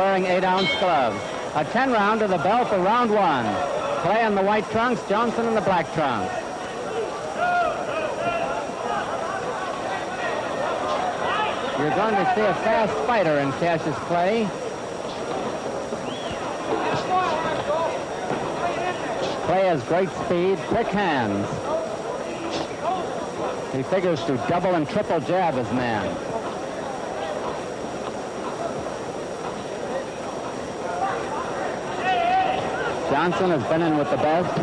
wearing 8-ounce gloves. A 10-round to the bell for round 1. Clay in the white trunks, Johnson in the black trunks. You're going to see a fast fighter in Cassius Clay. Clay has great speed, quick hands. He figures to double and triple jab his man. Johnson has been in with the best.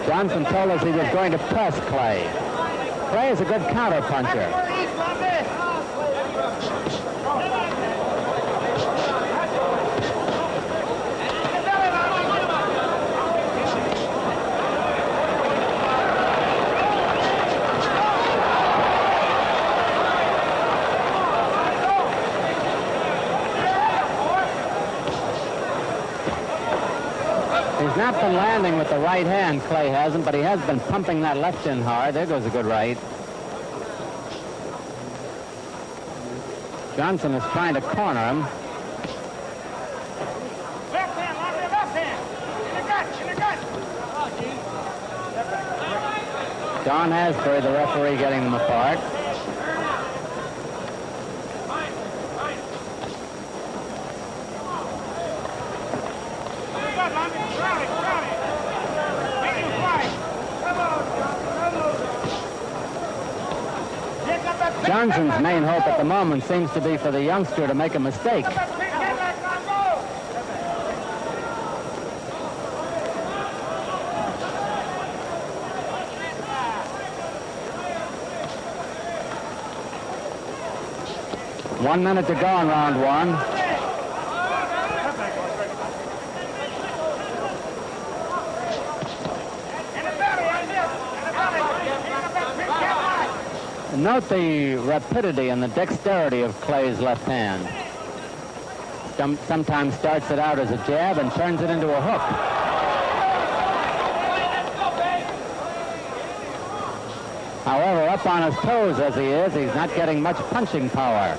Johnson told us he was going to press Clay. Clay is a good counter puncher. He's not been landing with the right hand, Clay hasn't, but he has been pumping that left in hard. There goes a good right. Johnson is trying to corner him. Left hand. In the gut. Don Asbury, the referee, getting them apart. Johnson's main hope at the moment seems to be for the youngster to make a mistake. One minute to go in round 1. Note the rapidity and the dexterity of Clay's left hand. Sometimes starts it out as a jab and turns it into a hook. However, up on his toes as he is, he's not getting much punching power.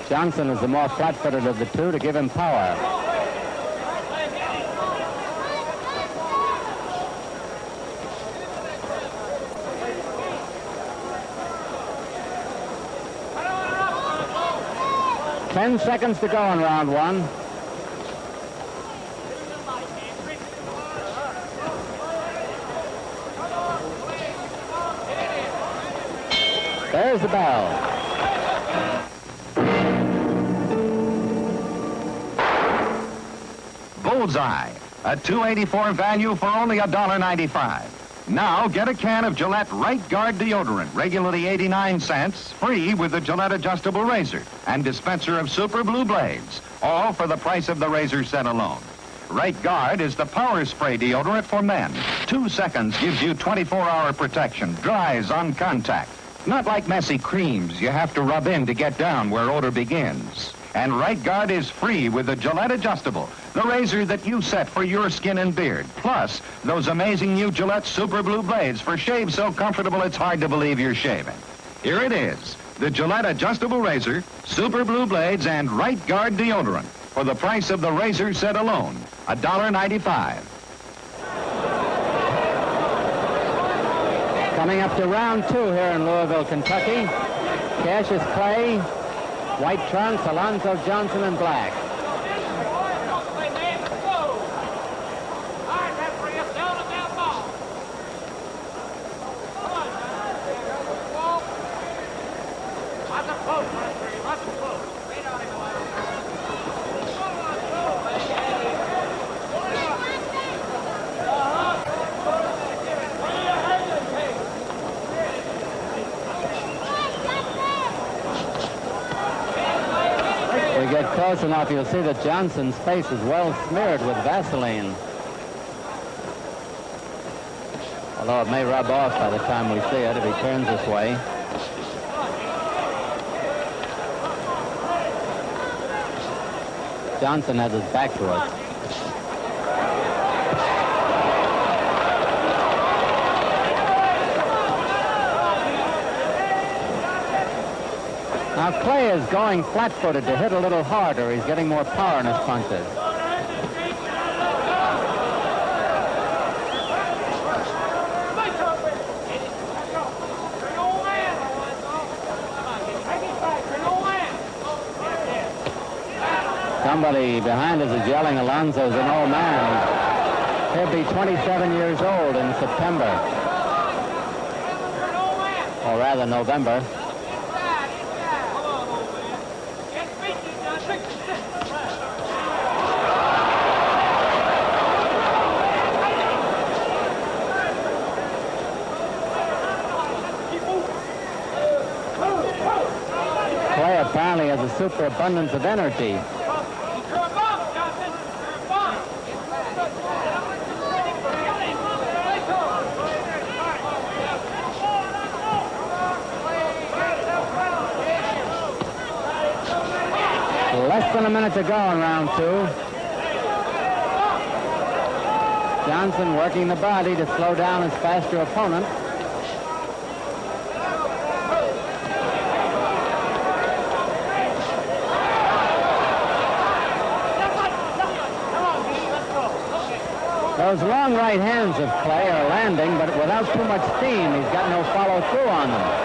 Johnson is the more flat-footed of the two to give him power. Ten seconds to go in round 1. There's the bell. Bullseye, a $2.84 value for only $1.95. Now get a can of Gillette Right Guard deodorant, regularly 89 cents, free with the Gillette adjustable razor and dispenser of Super Blue Blades, all for the price of the razor set alone. Right Guard is the power spray deodorant for men. 2 seconds gives you 24-hour protection, dries on contact. Not like messy creams you have to rub in to get down where odor begins. And Right Guard is free with the Gillette adjustable, the razor that you set for your skin and beard. Plus, those amazing new Gillette Super Blue Blades for shave so comfortable it's hard to believe you're shaving. Here it is, the Gillette adjustable razor, Super Blue Blades, and Right Guard deodorant for the price of the razor set alone, $1.95. Coming up to round 2 here in Louisville, Kentucky. Cassius Clay, white trunks, Alonzo Johnson in black. We get close enough, you'll see that Johnson's face is well smeared with Vaseline. Although it may rub off by the time we see it if he turns this way. Johnson has his back to us. Now Clay is going flat-footed to hit a little harder. He's getting more power in his punches. Somebody behind us is yelling, Alonzo's an old man. He'll be 27 years old in September. Or rather, November. Clay apparently has a superabundance of energy. Less than a minute to go in round 2. Johnson working the body to slow down his faster opponent. Those long right hands of Clay are landing, but without too much steam. He's got no follow-through on them.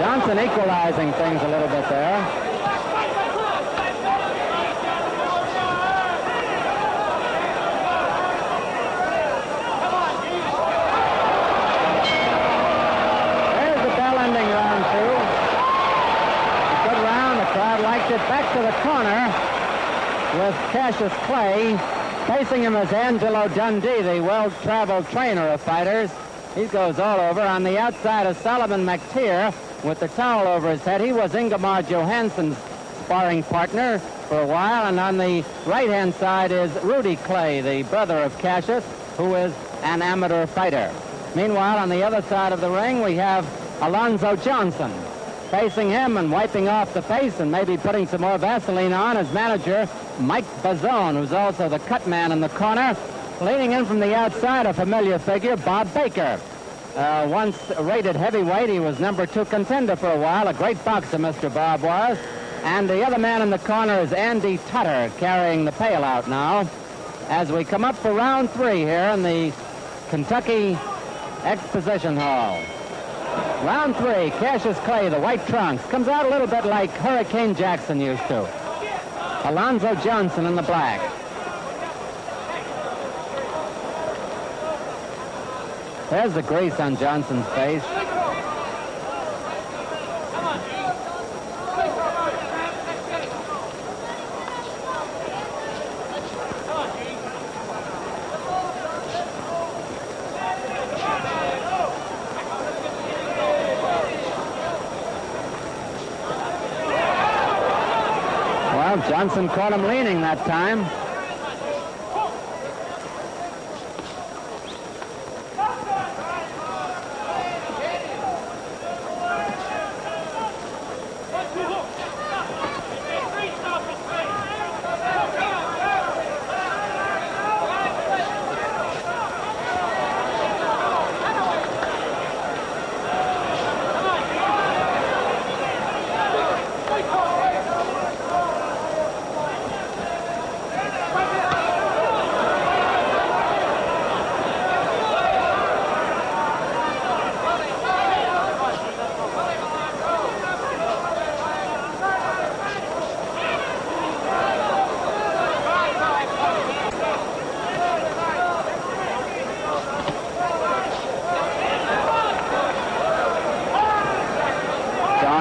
Johnson equalizing things a little bit there. Back to the corner with Cassius Clay. Facing him is Angelo Dundee, the well-traveled trainer of fighters. He goes all over. On the outside is Solomon McTeer with the towel over his head. He was Ingemar Johansson's sparring partner for a while. And on the right-hand side is Rudy Clay, the brother of Cassius, who is an amateur fighter. Meanwhile, on the other side of the ring, we have Alonzo Johnson. Facing him and wiping off the face and maybe putting some more Vaseline on is manager Mike Bazone, who's also the cut man in the corner. Leaning in from the outside, a familiar figure, Bob Baker. Once rated heavyweight, he was number 2 contender for a while. A great boxer, Mr. Bob was. And the other man in the corner is Andy Tutter, carrying the pail out now. As we come up for round 3 here in the Kentucky Exposition Hall. Round 3, Cassius Clay, the white trunks, comes out a little bit like Hurricane Jackson used to. Alonzo Johnson in the black. There's the grease on Johnson's face. Johnson caught him leaning that time.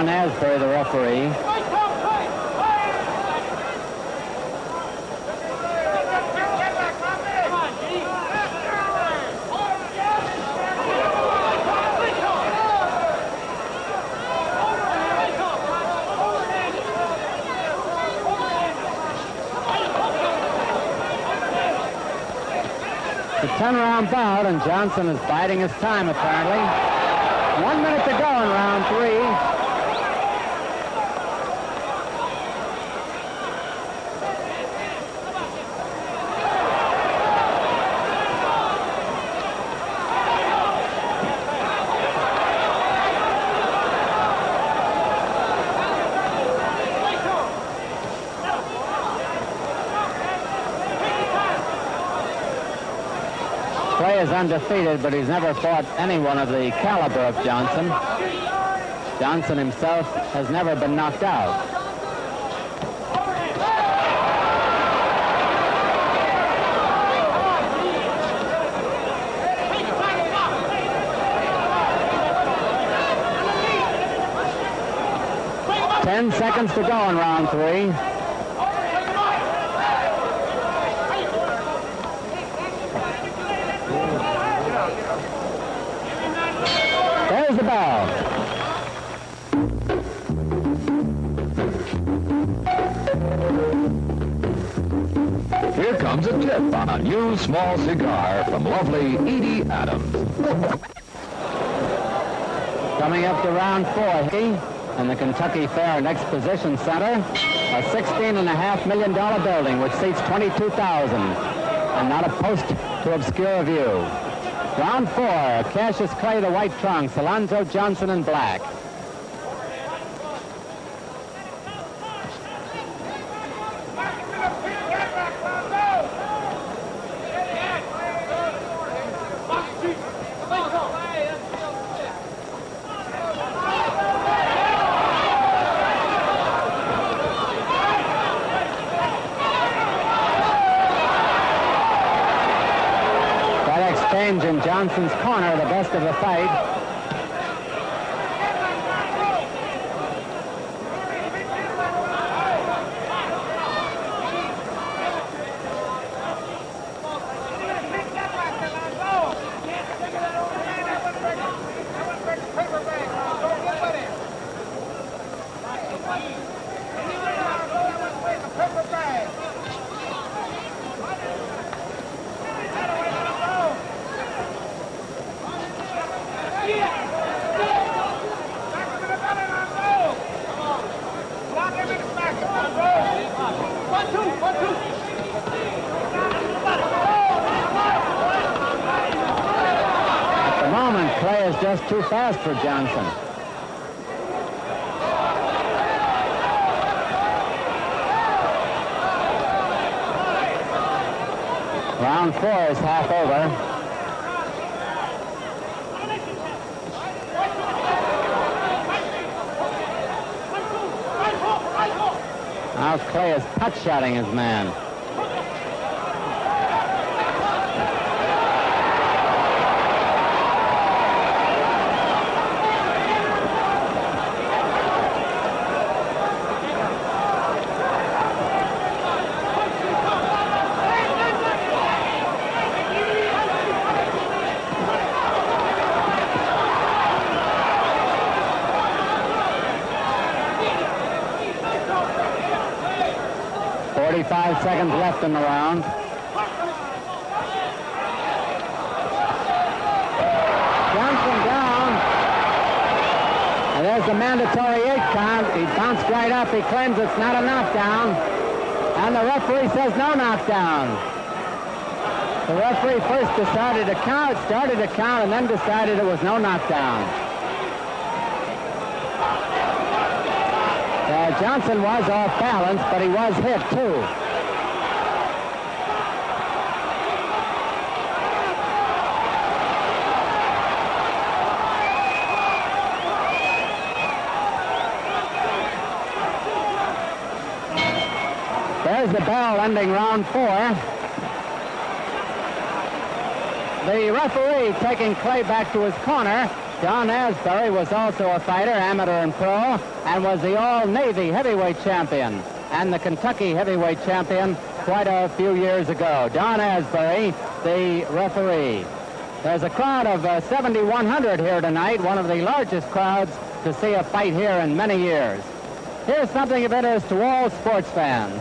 Asbury, the referee. It's a 10-round bout, and Johnson is biding his time, apparently. 1 minute to go in round 3. Clay is undefeated, but he's never fought anyone of the caliber of Johnson. Johnson himself has never been knocked out. Ten seconds to go in round 3. There's the bell. Here comes a tip on a new small cigar from lovely Edie Adams. Coming up to round 4 in the Kentucky Fair and Exposition Center, a $16.5 million building which seats 22,000 and not a post to obscure view. Round 4, Cassius Clay, the white trunks, Alonzo Johnson in black. Exchange in Johnson's corner, the best of the fight. At the moment, Clay is just too fast for Johnson. Round 4 is half over. Now Clay is pot-shotting his man. Five seconds left in the round. Johnson down. And there's the mandatory 8 count. He bounced right up. He claims it's not a knockdown. And the referee says no knockdown. The referee first started to count, and then decided it was no knockdown. Johnson was off balance, but he was hit, too. There's the bell ending round 4. The referee taking Clay back to his corner. Don Asbury was also a fighter, amateur and pro, and was the All-Navy heavyweight champion and the Kentucky heavyweight champion quite a few years ago. Don Asbury, the referee. There's a crowd of 7,100 here tonight, one of the largest crowds to see a fight here in many years. Here's something of interest to all sports fans.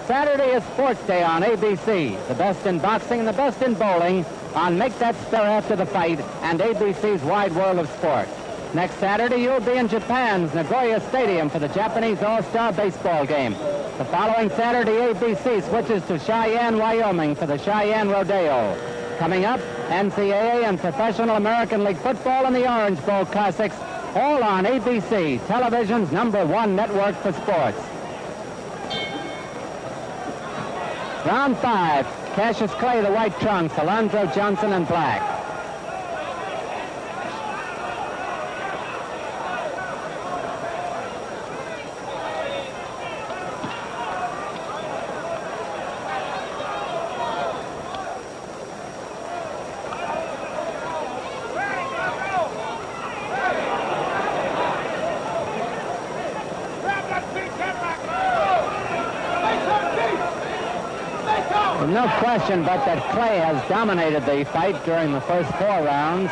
Saturday is Sports Day on ABC, the best in boxing and the best in bowling on Make That Stir After the Fight and ABC's Wide World of Sport. Next Saturday, you'll be in Japan's Nagoya Stadium for the Japanese All-Star Baseball game. The following Saturday, ABC switches to Cheyenne, Wyoming for the Cheyenne Rodeo. Coming up, NCAA and Professional American League Football and the Orange Bowl Classics, all on ABC, television's #1 network for sports. Round 5, Cassius Clay, the white trunks, Alonzo Johnson in black. No question but that Clay has dominated the fight during the first 4 rounds,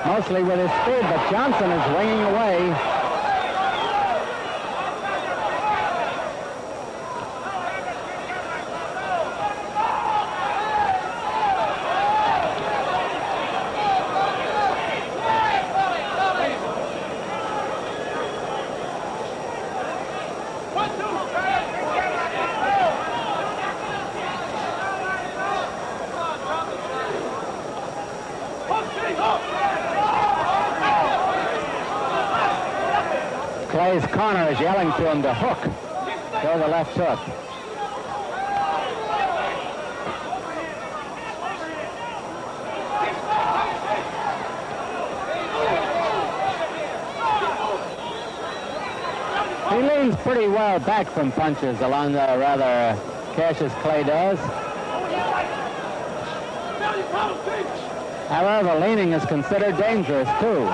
mostly with his speed, but Johnson is winging away. Clay's corner is yelling to him to hook. Throw the left hook. He leans pretty well back from punches, Cassius Clay does. However, leaning is considered dangerous, too.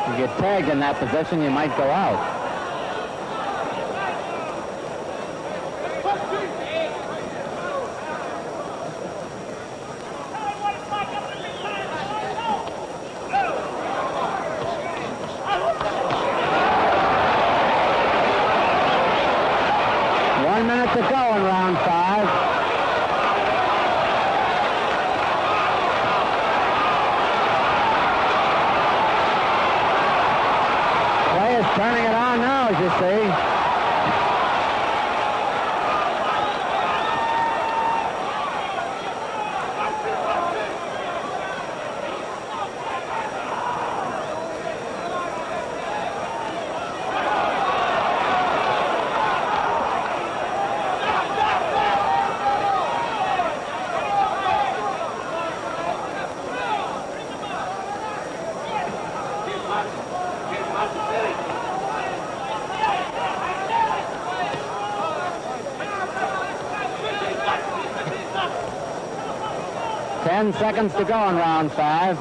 If you get tagged in that position, you might go out. One minute to go in round 5. Turning it on now, as you see. Ten seconds to go in round 5.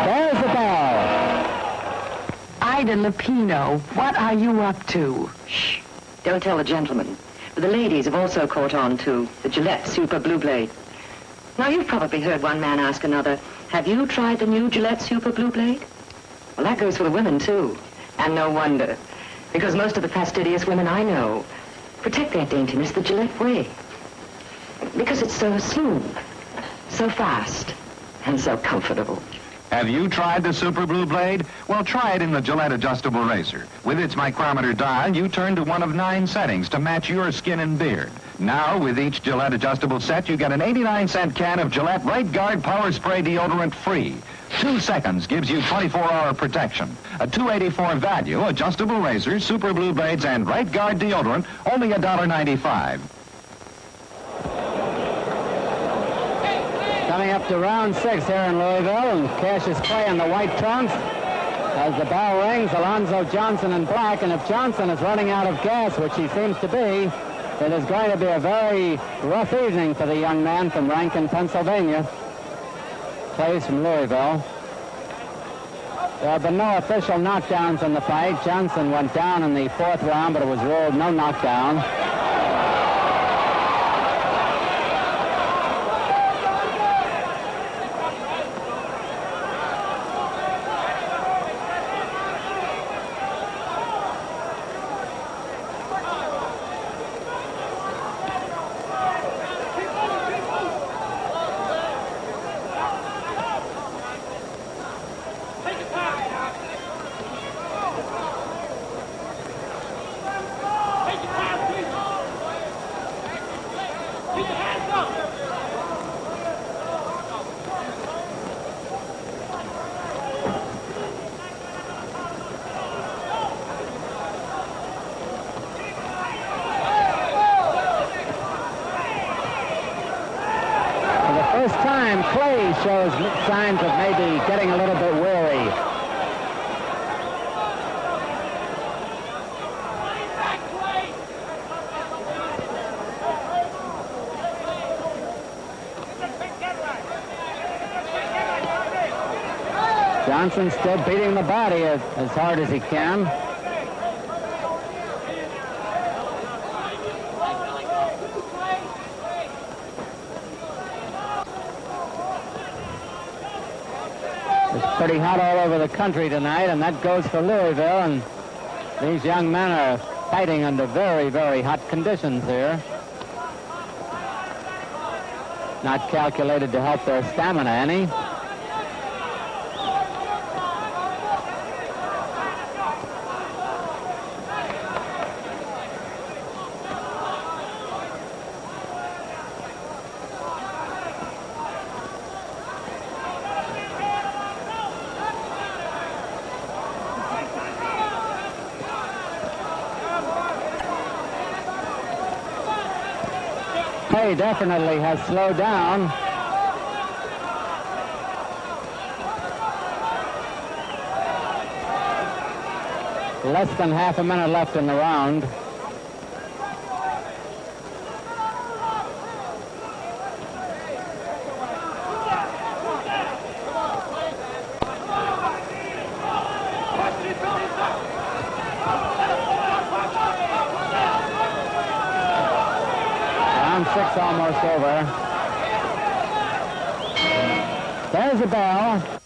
There's the ball. Ida Lupino, what are you up to? Shh. Don't tell the gentlemen. But the ladies have also caught on to the Gillette Super Blue Blade. Now, you've probably heard one man ask another, have you tried the new Gillette Super Blue Blade? Well, that goes for the women, too. And no wonder, because most of the fastidious women I know protect their daintiness the Gillette way. Because it's so smooth, so fast, and so comfortable. Have you tried the Super Blue Blade? Well, try it in the Gillette adjustable razor. With its micrometer dial, you turn to one of 9 settings to match your skin and beard. Now, with each Gillette adjustable set, you get an 89-cent can of Gillette Right Guard Power Spray Deodorant free. 2 seconds gives you 24-hour protection. A $2.84 value, adjustable razors, Super Blue Blades, and Right Guard deodorant, only $1.95. Coming up to round 6 here in Louisville, and Cassius Clay in the white trunks. As the bell rings, Alonzo Johnson in black, and if Johnson is running out of gas, which he seems to be, it is going to be a very rough evening for the young man from Rankin, Pennsylvania. Plays from Louisville. There have been no official knockdowns in the fight. Johnson went down in the 4th round, but it was ruled no knockdown. time, Clay shows signs of maybe getting a little bit weary. Johnson still beating the body as hard as he can. It's pretty hot all over the country tonight, and that goes for Louisville, and these young men are fighting under very, very hot conditions here. Not calculated to help their stamina any. Clay definitely has slowed down. Less than half a minute left in the round. Round 6 almost over. There's the bell.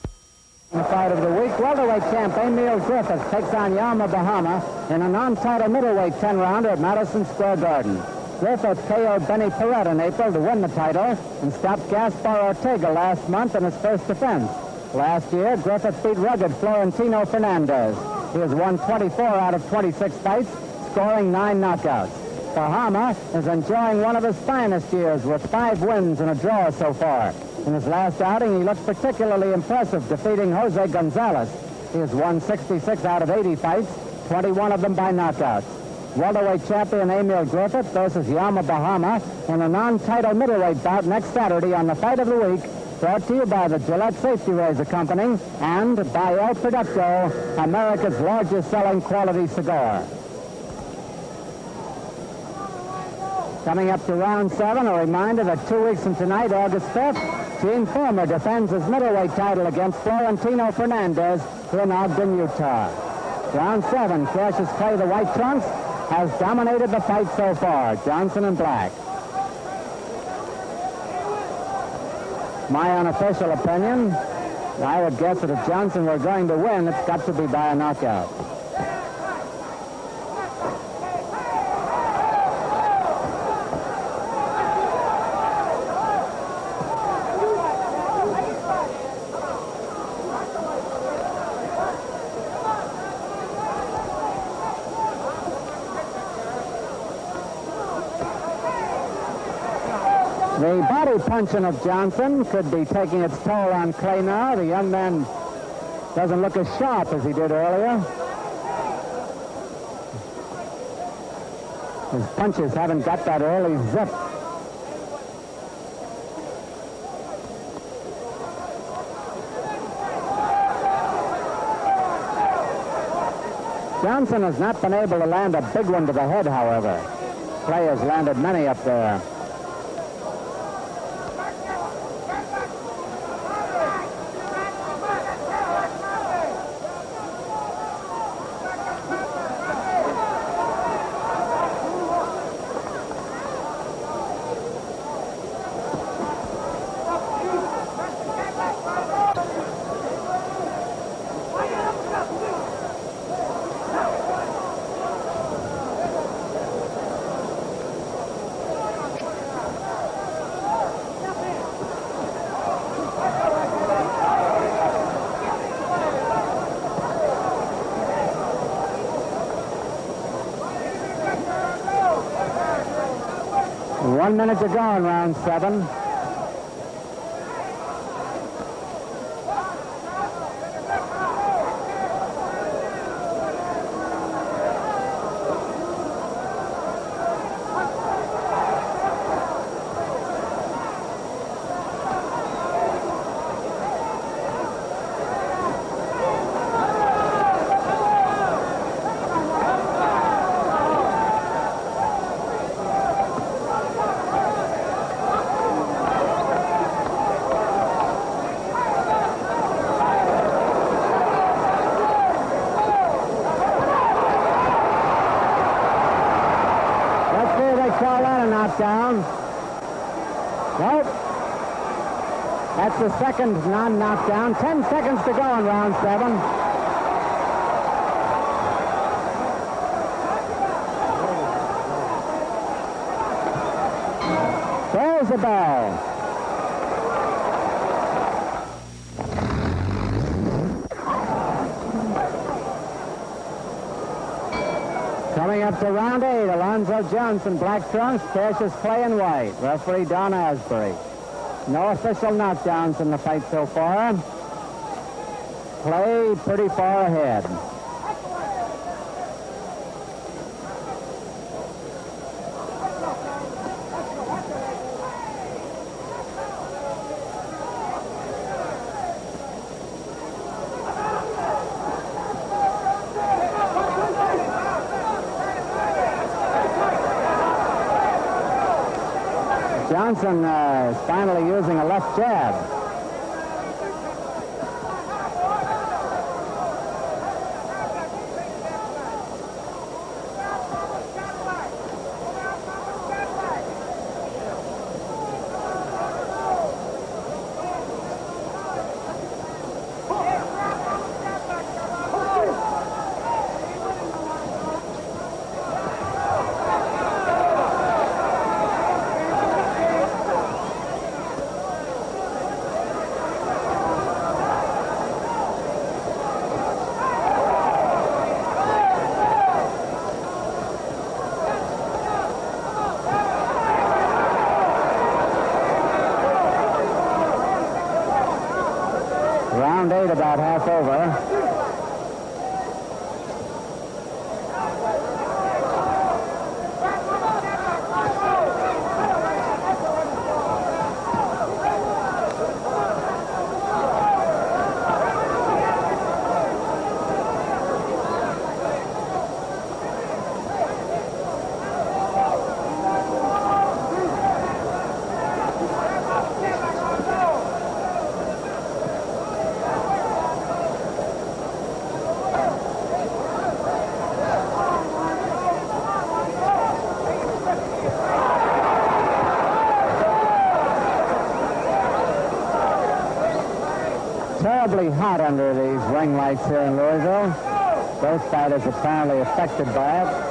The fight of the week, welterweight champ Emil Griffith takes on Yama Bahama in a non-title middleweight 10-rounder at Madison Square Garden. Griffith KO'd Benny Perret in April to win the title and stopped Gaspar Ortega last month in his first defense. Last year, Griffith beat rugged Florentino Fernandez. He has won 24 out of 26 fights, scoring 9 knockouts. Bahama is enjoying one of his finest years with 5 wins and a draw so far. In his last outing, he looked particularly impressive, defeating Jose Gonzalez. He has won 66 out of 80 fights, 21 of them by knockouts. Welterweight champion Emil Griffith versus Yama Bahama in a non-title middleweight bout next Saturday on the Fight of the Week, brought to you by the Gillette Safety Razor Company and by El Producto, America's largest selling quality cigar. Coming up to round 7, a reminder that 2 weeks from tonight, August 5th, Gene Fullmer defends his middleweight title against Florentino Fernandez in Ogden, Utah. Round 7, Cassius Clay, the White Trunks, has dominated the fight so far. Johnson in black. My unofficial opinion, I would guess that if Johnson were going to win, it's got to be by a knockout. The body punching of Johnson could be taking its toll on Clay now. The young man doesn't look as sharp as he did earlier. His punches haven't got that early zip. Johnson has not been able to land a big one to the head, however. Clay has landed many up there. One minute to go in round 7. call that a knockdown? Nope. That's the second non-knockdown. 10 seconds to go in round 7. There's the bell. Coming up to round 8, Alonzo Johnson, black trunks, Cassius Clay in white. Referee Don Asbury. No official knockdowns in the fight so far. Clay pretty far ahead. Johnson is finally using a left jab. Round 8 about half over. Terribly hot under these ring lights here in Louisville. Both fighters apparently affected by it.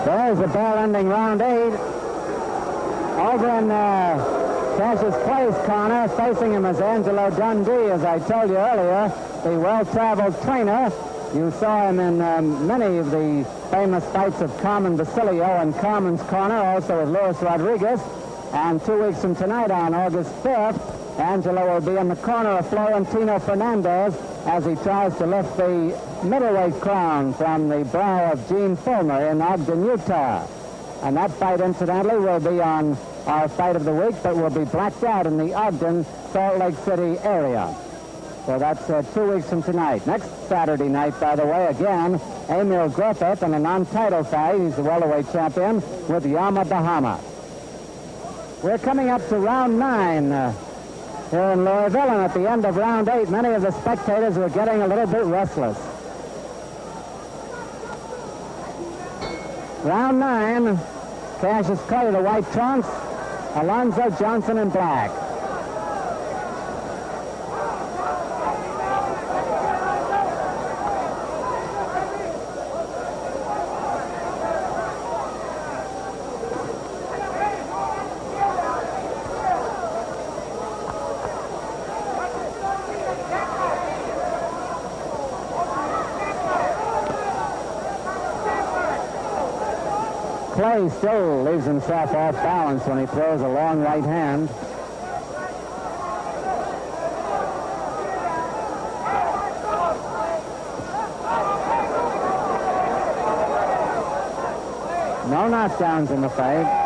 There's the bell ending round 8. Over in Cassius Clay's corner, facing him is Angelo Dundee, as I told you earlier, the well-traveled trainer. You saw him in many of the famous fights of Carmen Basilio in Carmen's corner, also with Luis Rodriguez. And 2 weeks from tonight, on August 5th, Angelo will be in the corner of Florentino Fernandez as he tries to lift the middleweight crown from the brow of Gene Fulmer in Ogden, Utah. And that fight, incidentally, will be on our fight of the week, but will be blacked out in the Ogden, Salt Lake City area. So that's 2 weeks from tonight. Next Saturday night, by the way, again, Emil Griffith in a non-title fight. He's the welterweight champion with Yama Bahama. We're coming up to round 9 here in Louisville, and at the end of round 8, many of the spectators were getting a little bit restless. Round 9, Cassius Clay, the white trunks, Alonzo Johnson in black. Clay though, he still leaves himself off balance when he throws a long right hand. No knockdowns in the fight.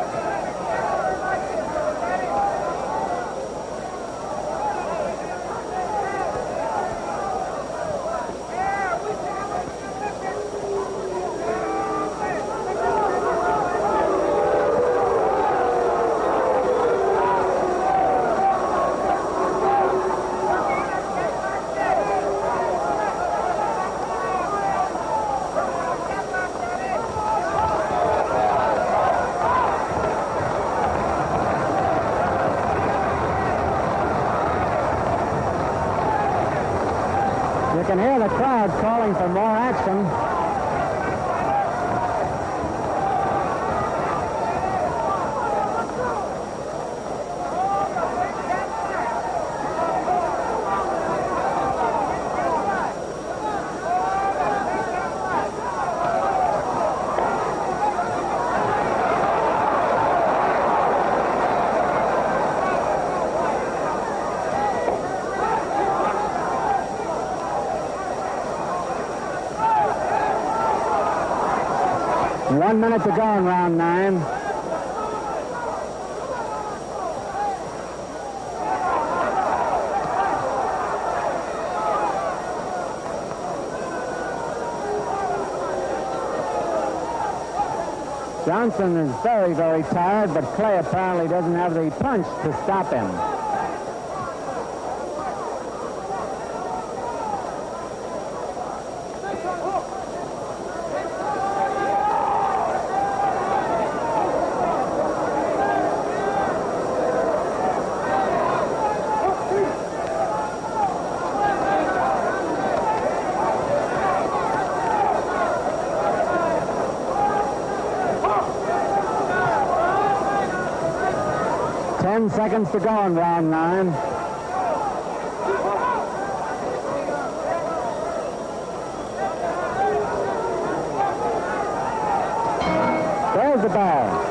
You can hear the crowd calling for more action. One minute to go in round 9. Johnson is very, very tired, but Clay apparently doesn't have the punch to stop him. Seconds to go in round 9. There's the ball.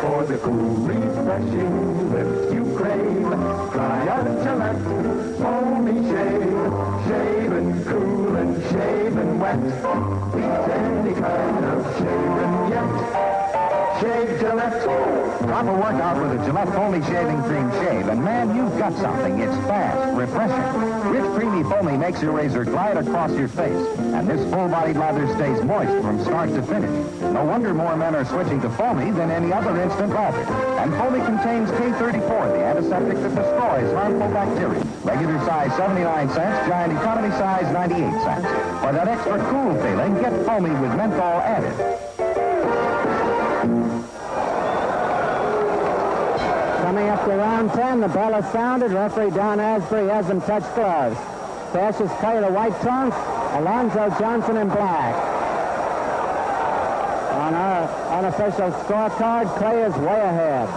For the cool, refreshing lift you crave, try a Gillette foamy shave, shaven cool and shaven wet. Beats any kind of shaving yet. Shave Gillette. Proper workout with a Gillette Foamy Shaving Cream shave, and man, you've got something. It's fast, refreshing. Rich, creamy foamy makes your razor glide across your face, and this full-bodied lather stays moist from start to finish. No wonder more men are switching to foamy than any other instant lather. And foamy contains K34, the antiseptic that destroys harmful bacteria. Regular size 79 cents, giant economy size 98 cents. For that extra cool feeling, get foamy with menthol added. Coming up to round 10, the bell is sounded. Referee Don Asbury has them touch gloves. Cassius Clay, the white trunks. Alonzo Johnson in black. On our unofficial scorecard, Clay is way ahead.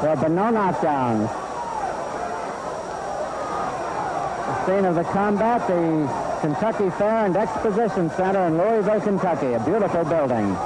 There have been no knockdowns. The scene of the combat, the Kentucky Fair and Exposition Center in Louisville, Kentucky. A beautiful building.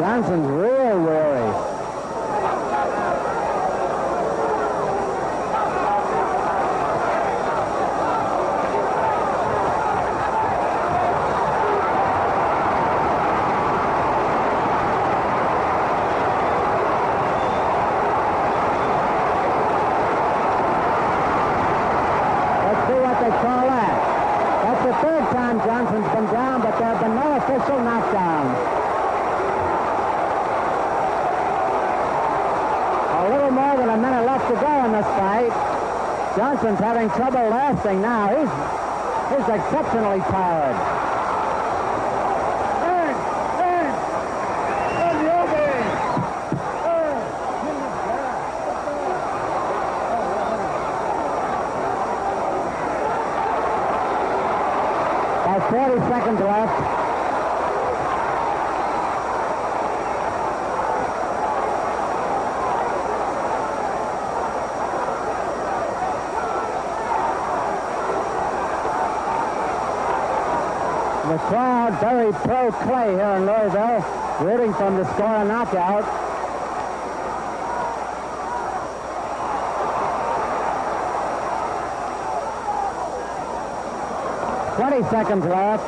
Johnson's real weary. Johnson's having trouble lasting now. He's exceptionally tired. About 40 seconds left. The crowd very pro-Clay here in Louisville, rooting for him to score a knockout. "20 seconds left.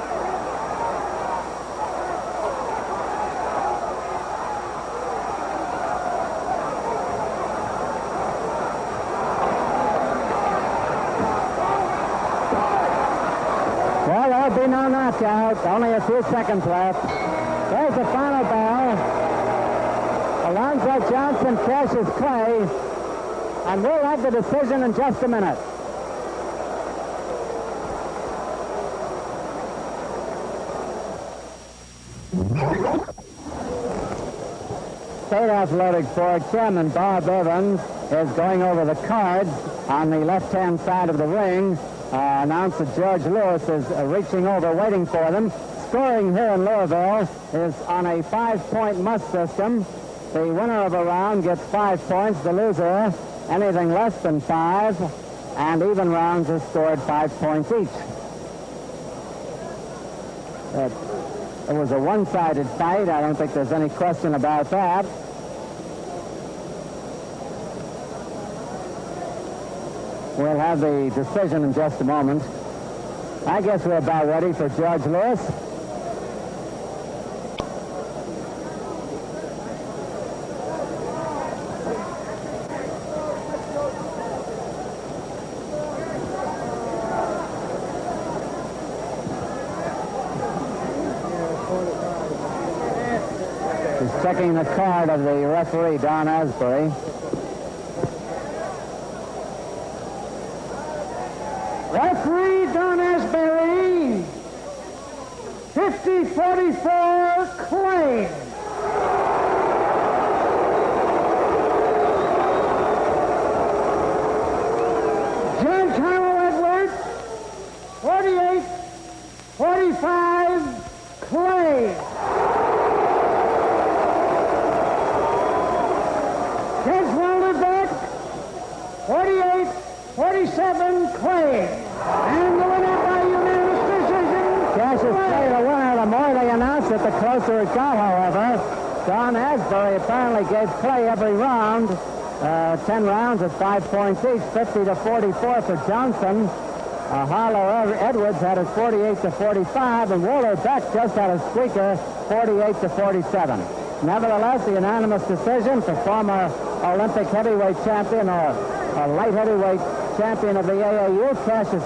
Well, there'll be no knockout. Only a few seconds left. There's the final bell. Alonzo Johnson, Cassius Clay. And we'll have the decision in just a minute. State Athletic Board Chairman Bob Evans is going over the cards on the left-hand side of the ring. Announcer George Lewis is reaching over, waiting for them. Scoring here in Louisville is on a 5-point must system. The winner of a round gets 5 points. The loser, anything less than 5. And even rounds are scored 5 points each. It was a one-sided fight. I don't think there's any question about that. We'll have the decision in just a moment. I guess we're about ready for George Lewis. He's checking the card of the referee, Don Asbury. Referee Don Asbury, 50-44 Clay. John Carroll Edwards, 48-45 Clay. Judge Walter Beck, 48-47 Clay. And the winner by unanimous decision, Cassius Clay, the winner. The more they announce it, the closer it got, however. Don Asbury apparently gave Clay every round. 10 rounds at 5 points each, 50-44 for Johnson. Harlow Edwards had it 48-45, and Walter Beck just had a squeaker, 48-47. Nevertheless, the unanimous decision for former Olympic heavyweight champion or light heavyweight champion of the AAU, Cassius